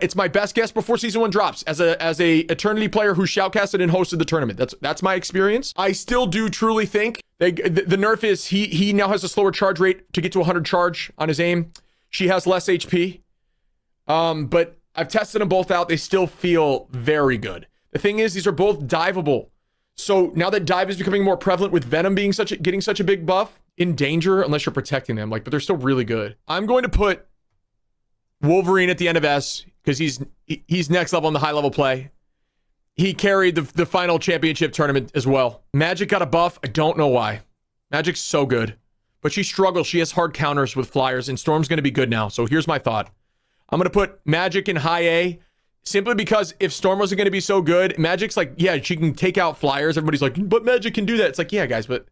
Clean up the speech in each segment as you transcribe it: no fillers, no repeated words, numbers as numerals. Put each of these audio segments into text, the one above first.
It's my best guess before season 1 drops as a Eternity player who shoutcasted and hosted the tournament. That's my experience. I still do truly think the nerf is he now has a slower charge rate to get to 100 charge on his aim. She has less HP. But I've tested them both out. They still feel very good. The thing is, these are both diveable. So now that dive is becoming more prevalent with Venom being getting such a big buff, in danger unless you're protecting them, but they're still really good. I'm going to put Wolverine at the end of S because he's next level in the high level play. He carried the final championship tournament as well. Magic got a buff. I don't know why. Magic's so good, but she struggles. She has hard counters with flyers, and Storm's going to be good now. So here's my thought. I'm going to put Magic in high A simply because if Storm wasn't going to be so good, Magic's like, yeah, she can take out flyers. Everybody's like, but Magic can do that. It's like, yeah, guys, but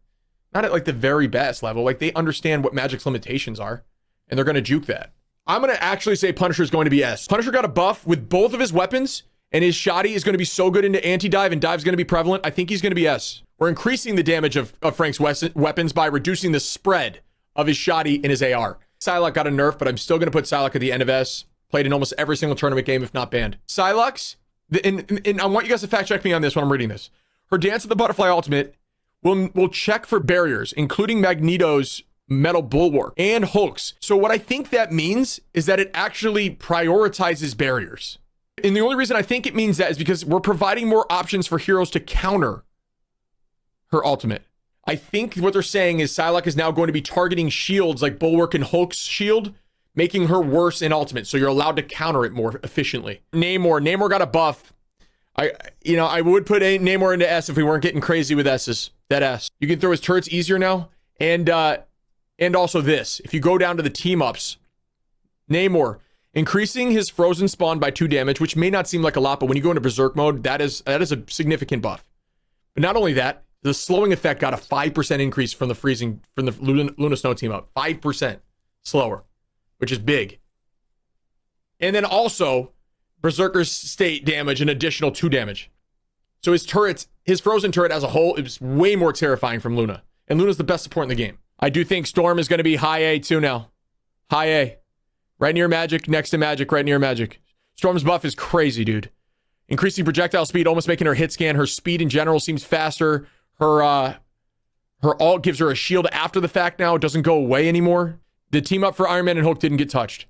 not at like the very best level. Like they understand what Magic's limitations are, and they're going to juke that. I'm going to actually say Punisher's going to be S. Punisher got a buff with both of his weapons, and his shoddy is going to be so good into anti-dive, and dive's going to be prevalent. I think he's going to be S. We're increasing the damage of Frank's weapons by reducing the spread of his shoddy and his AR. Psylocke got a nerf, but I'm still going to put Psylocke at the end of S. Played in almost every single tournament game, if not banned. Psylocke's, and I want you guys to fact check me on this when I'm reading this. Her Dance of the Butterfly ultimate will check for barriers, including Magneto's metal bulwark and Hulk's. So what I think that means is that it actually prioritizes barriers. And the only reason I think it means that is because we're providing more options for heroes to counter her ultimate. I think what they're saying is Psylocke is now going to be targeting shields like Bulwark and Hulk's shield, making her worse in ultimate. So you're allowed to counter it more efficiently. Namor got a buff. I would put Namor into S if we weren't getting crazy with S's. That S. You can throw his turrets easier now. And also this, if you go down to the team ups, Namor increasing his frozen spawn by 2 damage, which may not seem like a lot, but when you go into berserk mode, that is a significant buff. But not only that, the slowing effect got a 5% increase from the Luna Snow team up. 5% slower, which is big. And then also Berserker's state damage, an additional 2 damage. So his frozen turret as a whole, it was way more terrifying from Luna. And Luna's the best support in the game. I do think Storm is going to be high A too now. High A. Right near Magic, next to Magic, right near Magic. Storm's buff is crazy, dude. Increasing projectile speed, almost making her hit scan. Her speed in general seems faster. Her ult gives her a shield after the fact now. It doesn't go away anymore. The team up for Iron Man and Hulk didn't get touched.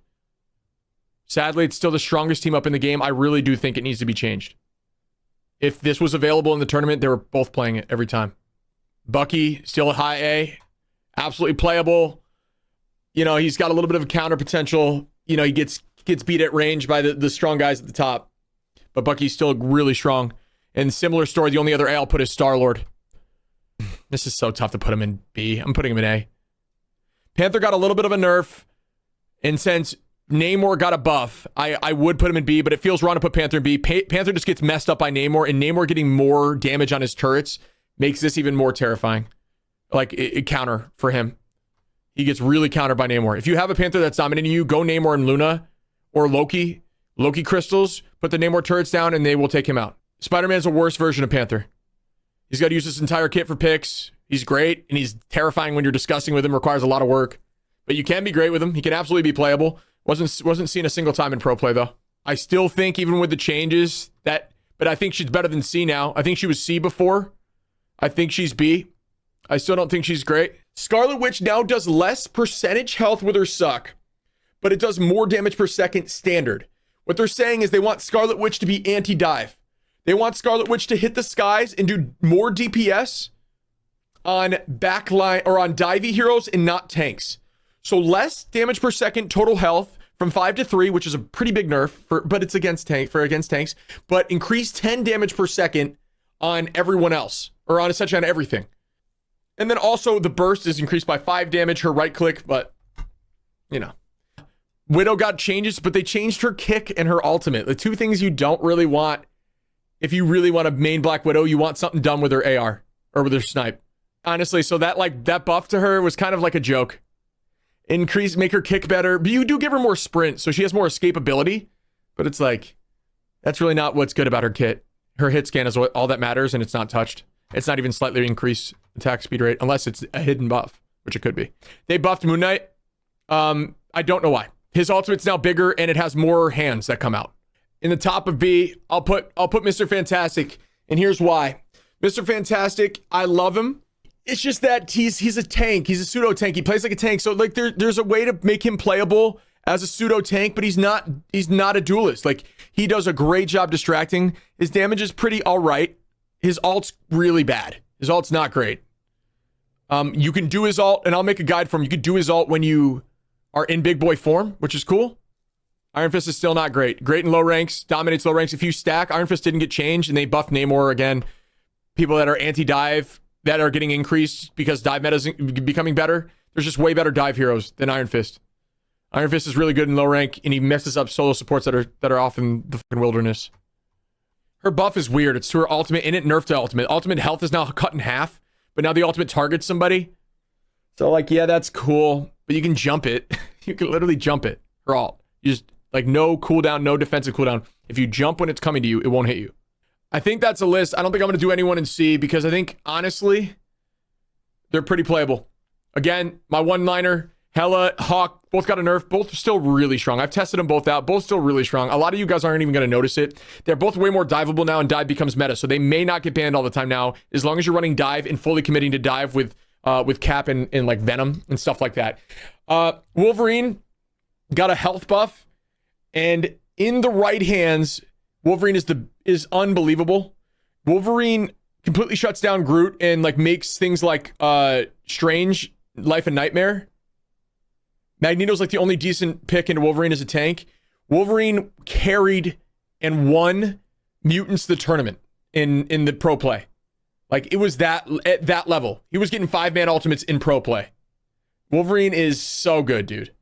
Sadly, it's still the strongest team up in the game. I really do think it needs to be changed. If this was available in the tournament, they were both playing it every time. Bucky, still at high A. Absolutely playable. He's got a little bit of a counter potential. He gets beat at range by the strong guys at the top. But Bucky's still really strong. And similar story, the only other A I'll put is Star-Lord. This is so tough to put him in B. I'm putting him in A. Panther got a little bit of a nerf. And since Namor got a buff, I would put him in B, but it feels wrong to put Panther in B. Panther just gets messed up by Namor, and Namor getting more damage on his turrets makes this even more terrifying. Like, it counter for him. He gets really countered by Namor. If you have a Panther that's dominating you, go Namor and Luna or Loki crystals, put the Namor turrets down, and they will take him out. Spider-Man's a worse version of Panther. He's got to use this entire kit for picks. He's great, and he's terrifying when you're discussing with him, requires a lot of work. But you can be great with him. He can absolutely be playable. Wasn't seen a single time in pro play, though. I still think, even with the changes, but I think she's better than C now. I think she was C before. I think she's B. I still don't think she's great. Scarlet Witch now does less percentage health with her suck, but it does more damage per second standard. What they're saying is they want Scarlet Witch to be anti-dive. They want Scarlet Witch to hit the skies and do more DPS on backline or on divey heroes and not tanks. So less damage per second total health from 5 to 3, which is a pretty big nerf, but it's against tanks, but increase 10 damage per second on everyone else, or on essentially on everything. And then also the burst is increased by 5 damage, her right click, but Widow got changes, but they changed her kick and her ultimate. The 2 things you don't really want. If you really want to main Black Widow, you want something done with her AR or with her snipe. Honestly, so that buff to her was kind of like a joke. Make her kick better, but you do give her more sprint, so she has more escapability. But it's like, that's really not what's good about her kit. Her hit scan is all that matters, and it's not touched. It's not even slightly increased attack speed rate, unless it's a hidden buff, which it could be. They buffed Moon Knight. I don't know why. His ultimate's now bigger, and it has more hands that come out. in the top of B, I'll put Mr. Fantastic, and here's why. Mr. Fantastic, I love him. It's just that he's a tank. He's a pseudo tank. He plays like a tank. So like there's a way to make him playable as a pseudo tank, but he's not a duelist. Like he does a great job distracting. His damage is pretty all right. His ult's really bad. His ult's not great. You can do his ult, and I'll make a guide for him. You can do his ult when you are in big boy form, which is cool. Iron Fist is still not great. Great in low ranks, dominates low ranks. If you stack, Iron Fist didn't get changed, and they buffed Namor again. People that are anti-dive that are getting increased because dive meta is becoming better. There's just way better dive heroes than Iron Fist. Iron Fist is really good in low rank, and he messes up solo supports that are off in the fucking wilderness. Her buff is weird. It's to her ultimate, and it nerfed to ultimate. Ultimate health is now cut in half, but now the ultimate targets somebody. So like, yeah, that's cool, but you can jump it. You can literally jump it. Her ult. You just like no cooldown, no defensive cooldown. If you jump when it's coming to you, it won't hit you. I think that's a list. I don't think I'm going to do anyone in C because I think, honestly, they're pretty playable. Again, my one-liner, Hela, Hawk, both got a nerf. Both still really strong. I've tested them both out. Both still really strong. A lot of you guys aren't even going to notice it. They're both way more diveable now, and dive becomes meta. So they may not get banned all the time now, as long as you're running dive and fully committing to dive with Cap and like Venom and stuff like that. Wolverine got a health buff, and in the right hands, Wolverine is unbelievable. Wolverine completely shuts down Groot and like makes things like Strange, Life and Nightmare. Magneto's like the only decent pick into Wolverine as a tank. Wolverine carried and won Mutants the tournament in the pro play. Like it was at that level. He was getting 5-man ultimates in pro play. Wolverine is so good, dude.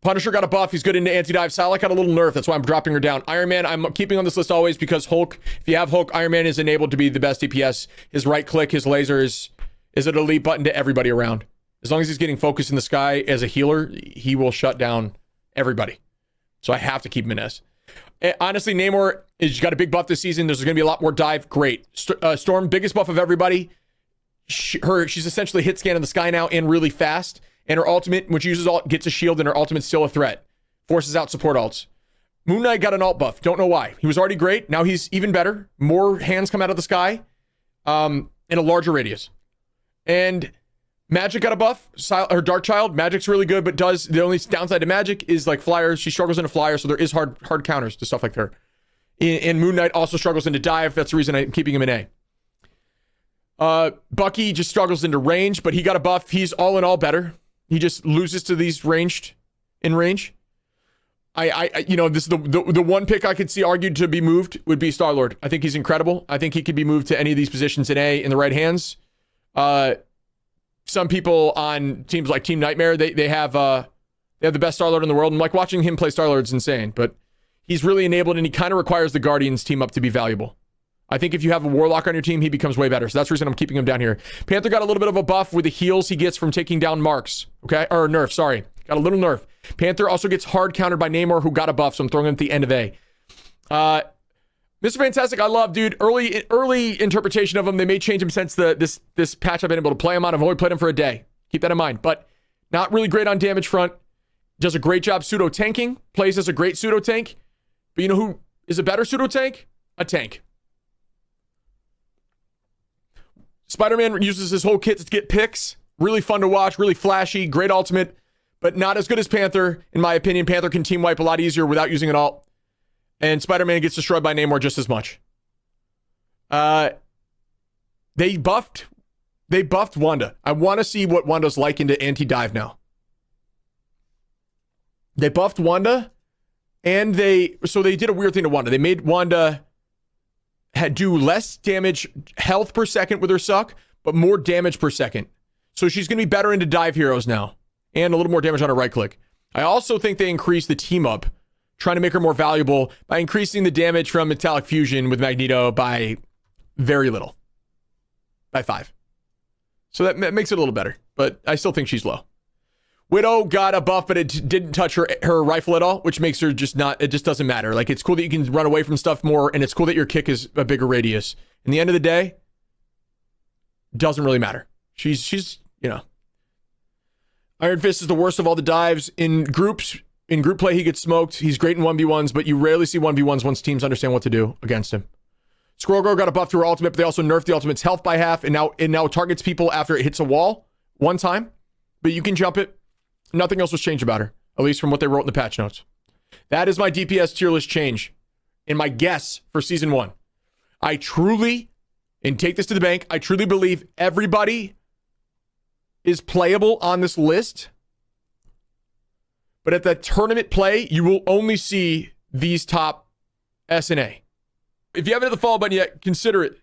Punisher got a buff. He's good into anti-dive. Psylocke got a little nerf. That's why I'm dropping her down. Iron Man, I'm keeping on this list always because Hulk, if you have Hulk, Iron Man is enabled to be the best DPS. His right click, his laser is an elite button to everybody around. As long as he's getting focused in the sky as a healer, he will shut down everybody. So I have to keep him in S. Honestly, Namor has got a big buff this season. There's going to be a lot more dive. Great. Storm, biggest buff of everybody. She's essentially hit scan in the sky now and really fast. And her ultimate, which uses ult, gets a shield, and her ultimate's still a threat. Forces out support ults. Moon Knight got an ult buff. Don't know why. He was already great. Now he's even better. More hands come out of the sky. In a larger radius. And Magic got a buff. Her Dark Child. Magic's really good, but the only downside to Magic is like flyers. She struggles into flyer, so there is hard counters to stuff like her. And Moon Knight also struggles into dive. That's the reason I'm keeping him in A. Bucky just struggles into range, but he got a buff. He's all in all better. He just loses to these range. This is the one pick I could see argued to be moved would be Star-Lord. I think he's incredible. I think he could be moved to any of these positions in A in the right hands. Some people on teams like Team Nightmare, they have the best Star-Lord in the world. And like watching him play Star-Lord's insane, but he's really enabled, and he kind of requires the Guardians team up to be valuable. I think if you have a Warlock on your team, he becomes way better. So that's the reason I'm keeping him down here. Panther got a little bit of a buff with the heals he gets from taking down marks. Okay? Or nerf, sorry. Got a little nerf. Panther also gets hard countered by Namor, who got a buff, so I'm throwing him at the end of A. Mr. Fantastic, I love, dude. Early interpretation of him. They may change him since this patch I've been able to play him on. I've only played him for a day. Keep that in mind. But not really great on damage front. Does a great job pseudo tanking. Plays as a great pseudo tank. But you know who is a better pseudo tank? A tank. Spider-Man uses his whole kit to get picks. Really fun to watch, really flashy, great ultimate, but not as good as Panther, in my opinion. Panther can team wipe a lot easier without using an ult. And Spider-Man gets destroyed by Namor just as much. They buffed Wanda. I want to see what Wanda's like into anti-dive now. They buffed Wanda, and they did a weird thing to Wanda. They made Wanda do less damage, health per second with her suck, but more damage per second. So she's going to be better into dive heroes now, and a little more damage on her right click. I also think they increased the team up, trying to make her more valuable by increasing the damage from Metallic Fusion with Magneto by very little. By 5. So that makes it a little better, but I still think she's low. Widow got a buff, but it didn't touch her rifle at all, which makes her it just doesn't matter. Like, it's cool that you can run away from stuff more, and it's cool that your kick is a bigger radius. In the end of the day, doesn't really matter. She's Iron Fist is the worst of all the dives in groups. In group play, he gets smoked. He's great in 1v1s, but you rarely see 1v1s once teams understand what to do against him. Squirrel Girl got a buff to her ultimate, but they also nerfed the ultimate's health by half, and now it targets people after it hits a wall one time, but you can jump it. Nothing else was changed about her, at least from what they wrote in the patch notes. That is my DPS tier list change and my guess for season 1. I truly, and take this to the bank, I truly believe everybody is playable on this list. But at the tournament play, you will only see these top S and A. If you haven't hit the follow button yet, consider it.